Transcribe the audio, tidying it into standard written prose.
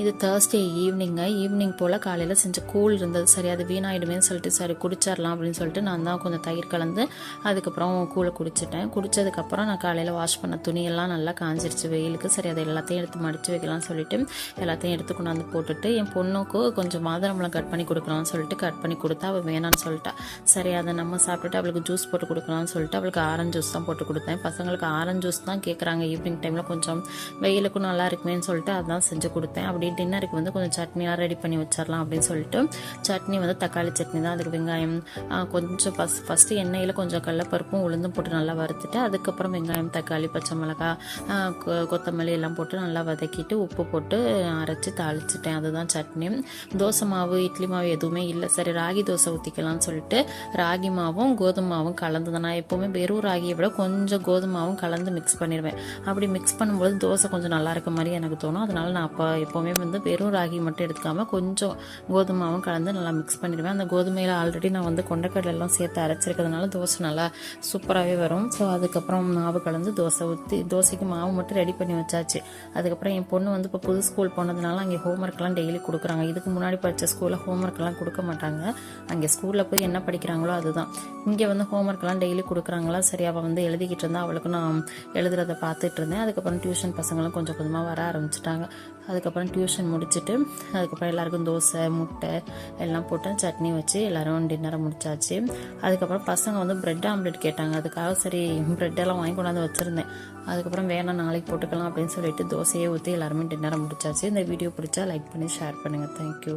இது Thursday evening போல் காலையில் செஞ்ச கூழ் இருந்தது. சரி அது வீணாயிடுமேன்னு சொல்லிட்டு சரி குடிச்சிடலாம் அப்படின்னு சொல்லிட்டு நான் தான் கொஞ்சம் தயிர் கலந்து அதுக்கப்புறம் கூழை குடிச்சிட்டேன். குடித்ததுக்கப்புறம் நான் காலையில் வாஷ் பண்ண துணியெல்லாம் நல்லா காஞ்சிருச்சு வெயிலுக்கு. சரி அதை எல்லாத்தையும் எடுத்து மடித்து வைக்கலாம்னு சொல்லிட்டு எல்லாத்தையும் எடுத்து கொண்டாந்து போட்டுட்டு என் பொண்ணுக்கு கொஞ்சம் மாதுளம்பழம் கட் பண்ணி கொடுக்கலாம்னு சொல்லிட்டு கட் பண்ணி கொடுத்தா அவள் வேணான்னு சொல்லிட்டா. சரி அதை நம்ம சாப்பிட்டுட்டு அவளுக்கு ஜூஸ் போட்டு கொடுக்கலாம்னு சொல்லிட்டு அவளுக்கு ஆரஞ்சு ஜூஸ் தான் போட்டு கொடுத்தேன். பசங்களுக்கு ஆரஞ்சு ஜூஸ் தான் கேட்குறாங்க ஈவினிங் டைமில், கொஞ்சம் வெயிலுக்கும் நல்லா இருக்குமேன்னு சொல்லிட்டு அதான் செஞ்சு கொடுத்தேன். அப்படி டின்னருக்கு வந்து கொஞ்சம் சட்னியாக ரெடி பண்ணி வச்சிடலாம் அப்படின்னு சொல்லிட்டு சட்னி வந்து தக்காளி சட்னி தான். அதுக்கு வெங்காயம் கொஞ்சம் ஃபஸ்ட்டு எண்ணெயில் கொஞ்சம் கடலைப்பருப்பும் உளுந்தும் போட்டு நல்லா வறுத்துட்டு அதுக்கப்புறம் வெங்காயம் தக்காளி பச்சை மிளகாய் கொத்தமல்லி எல்லாம் போட்டு நல்லா வதக்கிட்டு உப்பு போட்டு அரைச்சி தாளிச்சிட்டேன். அதுதான் சட்னி. தோசை மாவு இட்லி மாவு எதுவுமே இல்லை. சரி ராகி தோசை ஊற்றிக்கலாம்னு சொல்லிட்டு ராகி மாவும் கோதுமை மாவும் கலந்து தான். நான் எப்போவுமே வெறும் ராகியை விட கொஞ்சம் கோதுமை மாவும் கலந்து மிக்ஸ் பண்ணிடுவேன். அப்படி மிக்ஸ் பண்ணும்போது தோசை கொஞ்சம் நல்லா இருக்க மாதிரி எனக்கு தோணும். அதனால நான் அப்போ எப்போவுமே வந்து வெறும் ராகி மட்டும் எடுத்துக்காமல் கொஞ்சம் கோதுமாவும் கலந்து நல்லா மிக்ஸ் பண்ணிடுவேன். அந்த கோதுமையில் ஆல்ரெடி நான் வந்து கொண்டைக்கடலாம் சேர்த்து அரைச்சிருக்கிறதுனால தோசை நல்லா சூப்பராகவே வரும். ஸோ அதுக்கப்புறம் மாவு கலந்து தோசை ஊற்றி தோசைக்கு மாவு மட்டும் ரெடி பண்ணி வச்சாச்சு. அதுக்கப்புறம் என் பொண்ணு வந்து இப்போ புது ஸ்கூல் போனதுனால அங்கே ஹோம்ஒர்க்லாம் டெய்லி கொடுக்குறாங்க. இதுக்கு முன்னாடி படித்த ஸ்கூலில் ஹோம்ஒர்க்லாம் கொடுக்க மாட்டாங்க. அங்கே ஸ்கூலில் போய் என்ன படிக்கிறாங்களோ அதுதான். இங்கே வந்து ஹோம்ஒர்க்லாம் டெய்லி கொடுக்குறாங்களா. சரி அவள் வந்து எழுதிக்கிட்டு இருந்தா, அவளுக்கு நான் எழுதுறதை பார்த்துட்டு இருந்தேன். அதுக்கப்புறம் டியூஷன் பசங்களும் கொஞ்சம் கொஞ்சமாக வர ஆரம்பிச்சிட்டாங்க. அதுக்கப்புறம் டியூஷன் முடிச்சுட்டு அதுக்கப்புறம் எல்லாருக்கும் தோசை முட்டை எல்லாம் போட்டு சட்னி வச்சு எல்லோரும் டின்னரை முடிச்சாச்சு. அதுக்கப்புறம் பசங்க வந்து பிரெட் ஆம்லெட் கேட்டாங்க. அதுக்காக சரி பிரெட்டெல்லாம் வாங்கி கொண்டாந்து வச்சுருந்தேன். அதுக்கப்புறம் வேணாம் நாளைக்கு போட்டுக்கலாம் அப்படின்னு சொல்லிட்டு தோசையை ஊற்றி எல்லாருமே டின்னரை முடிச்சாச்சு. இந்த வீடியோ பிடிச்சா லைக் பண்ணி ஷேர் பண்ணுங்கள். தேங்க்யூ.